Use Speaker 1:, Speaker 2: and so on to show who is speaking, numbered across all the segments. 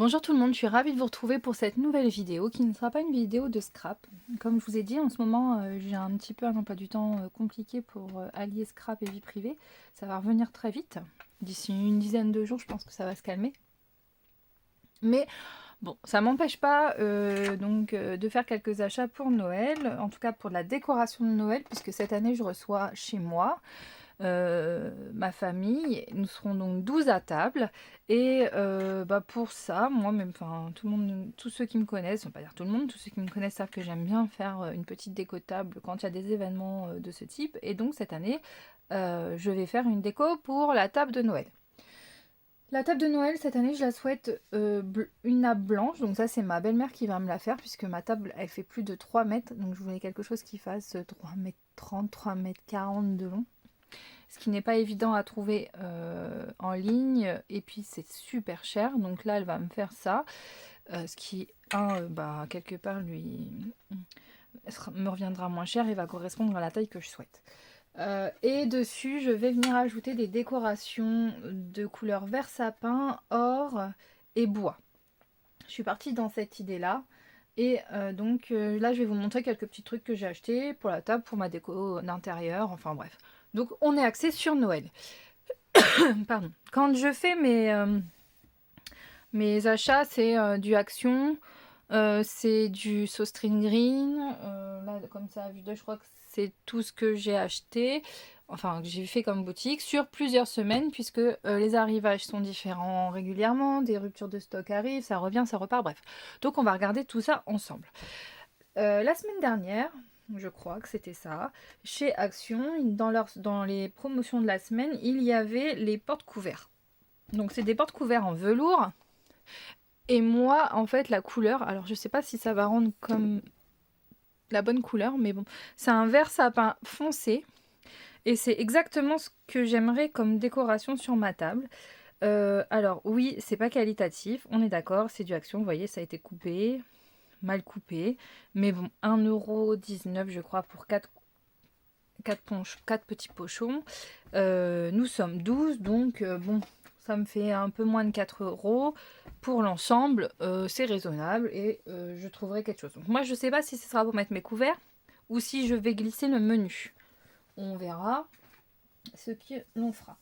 Speaker 1: Bonjour tout le monde, je suis ravie de vous retrouver pour cette nouvelle vidéo qui ne sera pas une vidéo de scrap. Comme je vous ai dit, en ce moment j'ai un petit peu un emploi du temps compliqué pour allier scrap et vie privée. Ça va revenir très vite. D'ici une dizaine de jours, je pense que ça va se calmer. Mais bon, ça m'empêche pas de faire quelques achats pour Noël, en tout cas pour la décoration de Noël, puisque cette année je reçois chez moi ma famille. Nous serons donc 12 à table et pour ça, moi-même, enfin tout le monde, tous ceux qui me connaissent, on va pas dire tout le monde, tous ceux qui me connaissent savent que j'aime bien faire une petite déco de table quand il y a des événements de ce type. Et donc cette année, je vais faire une déco pour la table de Noël. La table de Noël, cette année, je la souhaite une nappe blanche. Donc ça, c'est ma belle-mère qui va me la faire, puisque ma table, elle fait plus de 3 mètres. Donc je voulais quelque chose qui fasse 3 mètres 30, 3 mètres 40 de long. Ce qui n'est pas évident à trouver en ligne. Et puis, c'est super cher. Donc là, elle va me faire ça. Ce qui, quelque part, me reviendra moins cher et va correspondre à la taille que je souhaite. Et dessus, je vais venir ajouter des décorations de couleur vert sapin, or et bois. Je suis partie dans cette idée-là. Et là, je vais vous montrer quelques petits trucs que j'ai achetés pour la table, pour ma déco d'intérieur, enfin bref. Donc, on est axé sur Noël. Pardon. Quand je fais mes achats, c'est du Action, c'est du Sostring Green. Là, comme ça, à vue d'œil, je crois que c'est tout ce que j'ai acheté, enfin que j'ai fait comme boutique, sur plusieurs semaines, puisque les arrivages sont différents régulièrement, des ruptures de stock arrivent, ça revient, ça repart, bref. Donc on va regarder tout ça ensemble. La semaine dernière, je crois que c'était ça, chez Action, dans les promotions de la semaine, il y avait les porte-couverts. Donc c'est des porte-couverts en velours. Et moi, en fait, la couleur, alors je sais pas si ça va rendre comme la bonne couleur, mais bon, c'est un vert sapin foncé. Et c'est exactement ce que j'aimerais comme décoration sur ma table. Alors oui, c'est pas qualitatif, on est d'accord, c'est du Action, vous voyez, ça a été coupé, mal coupé. Mais bon, 1,19 € je crois pour 4 petits pochons. Nous sommes 12, donc bon, ça me fait un peu moins de 4 € pour l'ensemble. C'est raisonnable et je trouverai quelque chose. Donc moi, je sais pas si ce sera pour mettre mes couverts ou si je vais glisser le menu. On verra ce que l'on fera.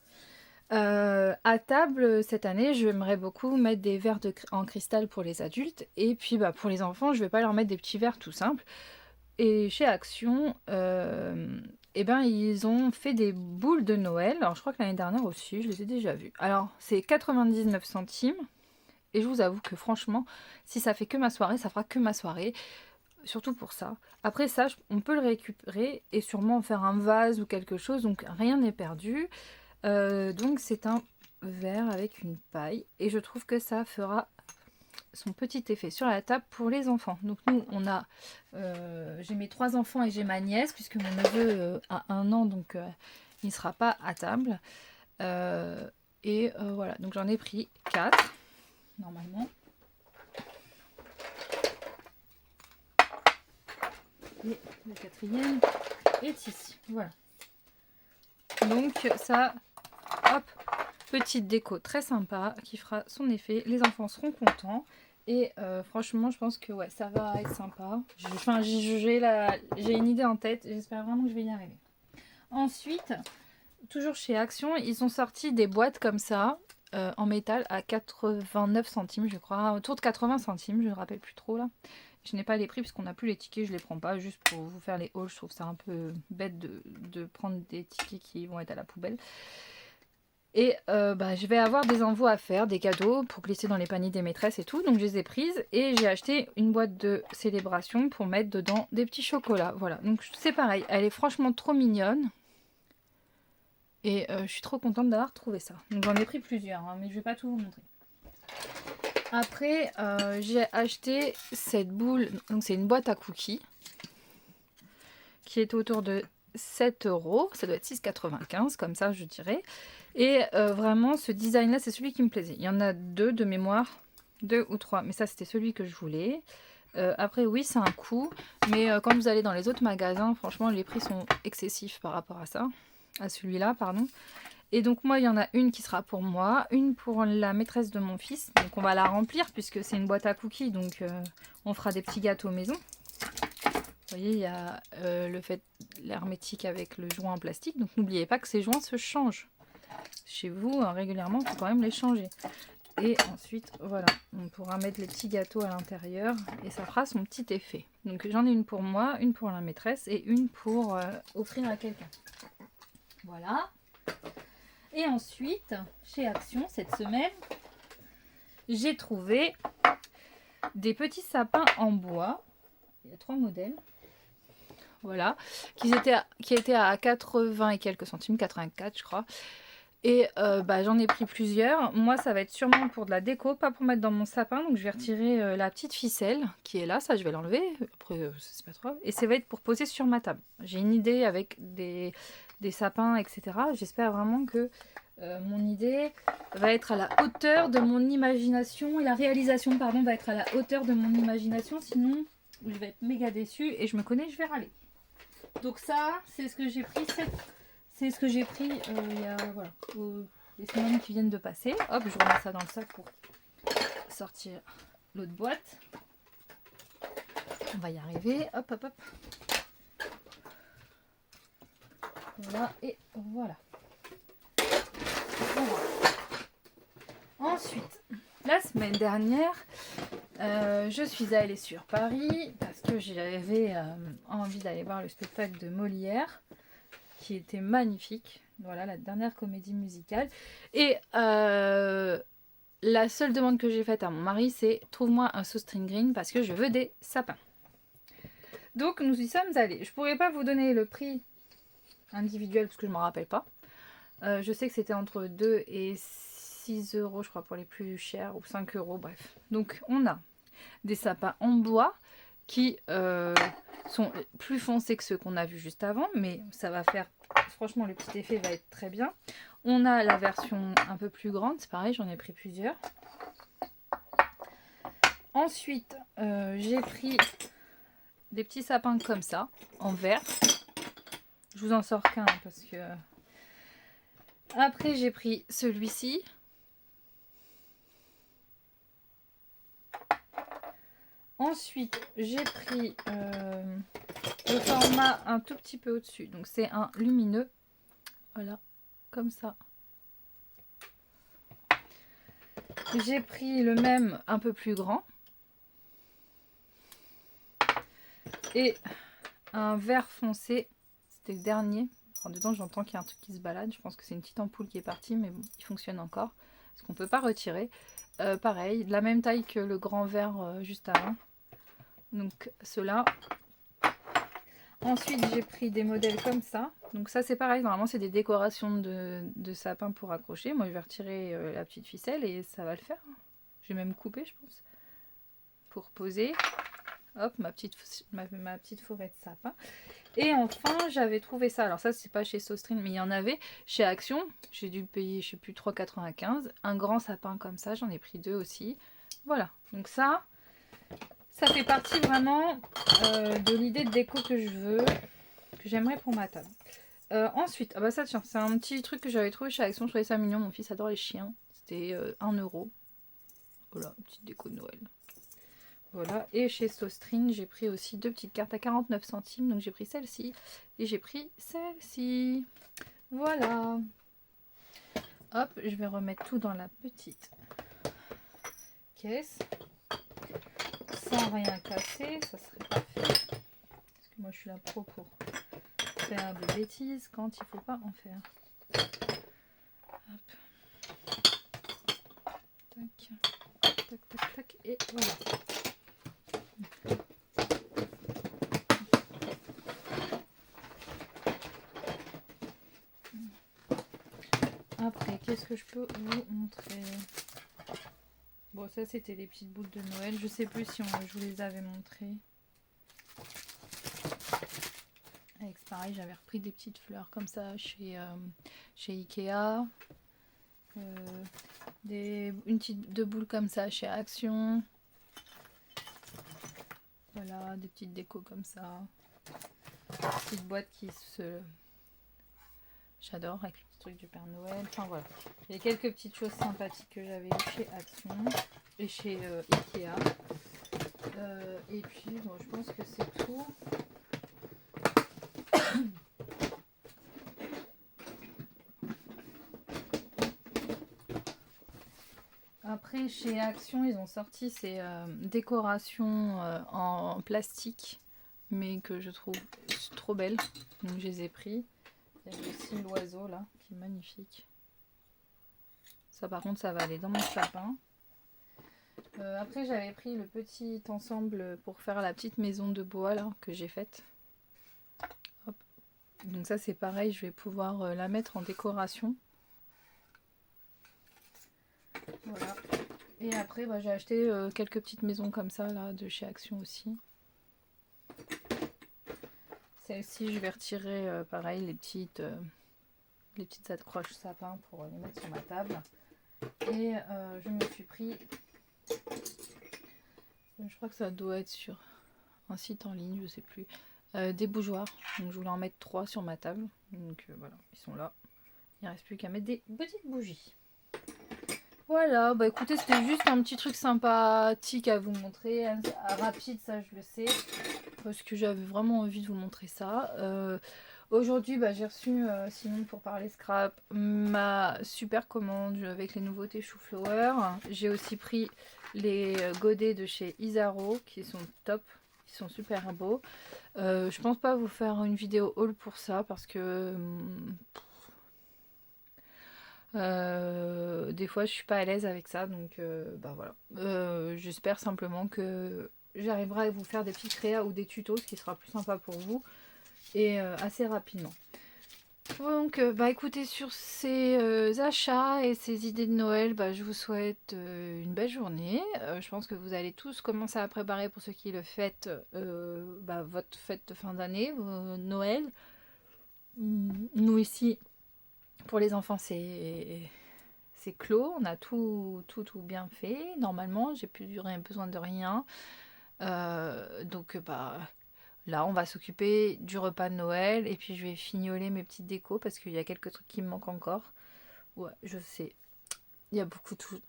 Speaker 1: À table, cette année, j'aimerais beaucoup mettre des verres en cristal pour les adultes. Et puis pour les enfants, je vais pas leur mettre des petits verres tout simples. Et chez Action, ils ont fait des boules de Noël. Alors je crois que l'année dernière aussi, je les ai déjà vues. Alors c'est 99 centimes. Et je vous avoue que franchement, si ça fait que ma soirée, ça fera que ma soirée. Surtout pour ça. Après ça, on peut le récupérer et sûrement en faire un vase ou quelque chose. Donc rien n'est perdu. Donc c'est un verre avec une paille. Et je trouve que ça fera son petit effet sur la table pour les enfants. Donc nous, on a... j'ai mes 3 enfants et j'ai ma nièce, puisque mon neveu a 1 an, donc il ne sera pas à table. Voilà, donc j'en ai pris 4, normalement. Et le 4e est ici. Voilà. Donc ça, hop, petite déco très sympa qui fera son effet. Les enfants seront contents. Et franchement, je pense que ouais, ça va être sympa. J'ai une idée en tête. J'espère vraiment que je vais y arriver. Ensuite, toujours chez Action, ils ont sorti des boîtes comme ça, en métal, à 89 centimes, je crois. Autour de 80 centimes, je ne me rappelle plus trop là. Je n'ai pas les prix puisqu'on n'a plus les tickets, je les prends pas juste pour vous faire les hauls. Je trouve ça un peu bête de prendre des tickets qui vont être à la poubelle. Et je vais avoir des envois à faire, des cadeaux pour glisser dans les paniers des maîtresses et tout. Donc je les ai prises et j'ai acheté une boîte de célébration pour mettre dedans des petits chocolats. Voilà, donc c'est pareil, elle est franchement trop mignonne. Et je suis trop contente d'avoir trouvé ça. Donc j'en ai pris plusieurs, hein, mais je vais pas tout vous montrer. Après, j'ai acheté cette boule. Donc c'est une boîte à cookies qui est autour de 7 €. Ça doit être 6,95 comme ça, je dirais. Et vraiment, ce design-là, c'est celui qui me plaisait. Il y en a 2 de mémoire, 2 ou 3. Mais ça, c'était celui que je voulais. Après, oui, c'est un coût. Mais quand vous allez dans les autres magasins, franchement, les prix sont excessifs par rapport à ça. À celui-là, pardon. Et donc moi, il y en a une qui sera pour moi, une pour la maîtresse de mon fils. Donc on va la remplir puisque c'est une boîte à cookies, donc on fera des petits gâteaux maison. Vous voyez, il y a le fait l'hermétique avec le joint en plastique. Donc n'oubliez pas que ces joints se changent. Chez vous, régulièrement, il faut quand même les changer. Et ensuite, voilà, on pourra mettre les petits gâteaux à l'intérieur et ça fera son petit effet. Donc j'en ai une pour moi, une pour la maîtresse et une pour offrir à quelqu'un. Voilà. Et ensuite, chez Action, cette semaine, j'ai trouvé des petits sapins en bois. Il y a 3 modèles. Voilà. Qui étaient à 80 et quelques centimes, 84 je crois. Et j'en ai pris plusieurs. Moi, ça va être sûrement pour de la déco, pas pour mettre dans mon sapin. Donc, je vais retirer la petite ficelle qui est là. Ça, je vais l'enlever. Après, c'est pas trop grave. Et ça va être pour poser sur ma table. J'ai une idée avec des sapins, etc. J'espère vraiment que mon idée va être à la hauteur de mon imagination. Et la réalisation, pardon, va être à la hauteur de mon imagination. Sinon, je vais être méga déçue. Et je me connais, je vais râler. Donc ça, c'est ce que j'ai pris C'est ce que j'ai pris il y a voilà, les semaines qui viennent de passer. Hop, je remets ça dans le sac pour sortir l'autre boîte. On va y arriver. Hop, hop, hop. Voilà, et voilà. Ensuite, la semaine dernière, je suis allée sur Paris parce que j'avais envie d'aller voir le spectacle de Molière, qui était magnifique. Voilà, la dernière comédie musicale. Et la seule demande que j'ai faite à mon mari, c'est trouve-moi un String Green parce que je veux des sapins. Donc nous y sommes allés. Je pourrais pas vous donner le prix individuel parce que je ne m'en rappelle pas. Je sais que c'était entre 2 et 6 euros, je crois, pour les plus chers, ou 5 euros, bref. Donc on a des sapins en bois qui sont plus foncés que ceux qu'on a vus juste avant, mais ça va faire, franchement, le petit effet va être très bien. On a la version un peu plus grande, c'est pareil, j'en ai pris plusieurs. Ensuite, j'ai pris des petits sapins comme ça, en verre. Je vous en sors qu'un parce que... Après, j'ai pris celui-ci. Ensuite, j'ai pris le format un tout petit peu au-dessus. Donc, c'est un lumineux. Voilà, comme ça. J'ai pris le même un peu plus grand. Et un vert foncé. C'était le dernier. Alors, dedans, j'entends qu'il y a un truc qui se balade. Je pense que c'est une petite ampoule qui est partie, mais bon, il fonctionne encore. Parce qu'on ne peut pas retirer. Pareil, de la même taille que le grand vert juste avant. Donc, ceux-là. Ensuite, j'ai pris des modèles comme ça. Donc ça, c'est pareil. Normalement, c'est des décorations de sapin pour accrocher. Moi, je vais retirer la petite ficelle et ça va le faire. Je vais même couper, je pense, pour poser. Hop, ma petite forêt de sapin. Et enfin, j'avais trouvé ça. Alors ça, c'est pas chez Sostring, mais il y en avait chez Action. J'ai dû payer, je sais plus, 3,95. Un grand sapin comme ça, j'en ai pris 2 aussi. Voilà. Donc ça fait partie vraiment de l'idée de déco que je veux, que j'aimerais pour ma table. Ensuite, ah bah ça tiens, c'est un petit truc que j'avais trouvé chez Action, je trouvais ça mignon, mon fils adore les chiens. C'était 1 euro. Voilà, petite déco de Noël. Voilà, et chez Sostring, j'ai pris aussi 2 petites cartes à 49 centimes, donc j'ai pris celle-ci et j'ai pris celle-ci. Voilà. Hop, je vais remettre tout dans la petite caisse. Sans rien casser, ça serait parfait. Parce que moi je suis la pro pour faire des bêtises quand il faut pas en faire. Hop. Tac, tac, tac, tac, et voilà. Après, qu'est-ce que je peux vous montrer? Bon, ça c'était les petites boules de Noël. Je sais plus si je vous les avais montrées. Avec pareil, j'avais repris des petites fleurs comme ça chez Ikea. Une petite 2 boules comme ça chez Action. Voilà, des petites décos comme ça. Petite boîte qui se J'adore avec le petit truc du Père Noël. Enfin voilà. Il y a quelques petites choses sympathiques que j'avais eues chez Action et chez Ikea. Et puis bon, je pense que c'est tout. Après chez Action ils ont sorti ces décorations en plastique, mais que je trouve trop belles. Donc je les ai pris. Il y a aussi l'oiseau là qui est magnifique. Ça par contre ça va aller dans mon sapin. Après j'avais pris le petit ensemble pour faire la petite maison de bois là que j'ai faite. Hop. Donc ça c'est pareil, je vais pouvoir la mettre en décoration. Voilà. Et après bah, j'ai acheté quelques petites maisons comme ça là de chez Action aussi. Celle-ci je vais retirer pareil les petites accroches sapin pour les mettre sur ma table. Et je me suis pris, je crois que ça doit être sur un site en ligne, je sais plus, des bougeoirs. Donc je voulais en mettre 3 sur ma table. Donc voilà, ils sont là. Il ne reste plus qu'à mettre des petites bougies. Voilà, bah écoutez, c'était juste un petit truc sympathique à vous montrer. Rapide, ça je le sais. Parce que j'avais vraiment envie de vous montrer ça. Aujourd'hui, bah, j'ai reçu, sinon pour parler scrap, ma super commande avec les nouveautés Chouflower. J'ai aussi pris les godets de chez Isaro qui sont top, qui sont super beaux. Je pense pas vous faire une vidéo haul pour ça parce que des fois je suis pas à l'aise avec ça, donc bah voilà. J'espère simplement que j'arriverai à vous faire des petits créas ou des tutos, ce qui sera plus sympa pour vous et assez rapidement. Donc bah écoutez, sur ces achats et ces idées de Noël, bah, je vous souhaite une belle journée. Je pense que vous allez tous commencer à préparer, pour ceux qui le fêtent, bah, votre fête de fin d'année, Noël. Nous ici, pour les enfants, c'est clos, on a tout bien fait. Normalement, j'ai plus besoin de rien. Donc bah là, on va s'occuper du repas de Noël et puis je vais fignoler mes petites décos parce qu'il y a quelques trucs qui me manquent encore. Ouais, je sais. Il y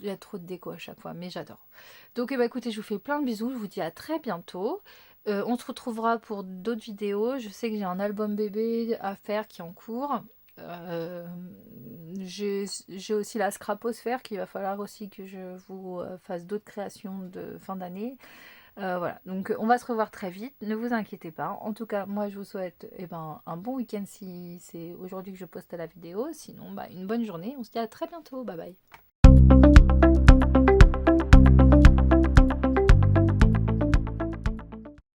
Speaker 1: a trop de déco à chaque fois, mais j'adore. Donc bah, écoutez, je vous fais plein de bisous. Je vous dis à très bientôt. On se retrouvera pour d'autres vidéos. Je sais que j'ai un album bébé à faire qui est en cours. J'ai aussi la scraposphère qu'il va falloir aussi que je vous fasse d'autres créations de fin d'année. Voilà, donc on va se revoir très vite, ne vous inquiétez pas. En tout cas, moi je vous souhaite un bon week-end si c'est aujourd'hui que je poste la vidéo. Sinon, bah, une bonne journée. On se dit à très bientôt. Bye bye.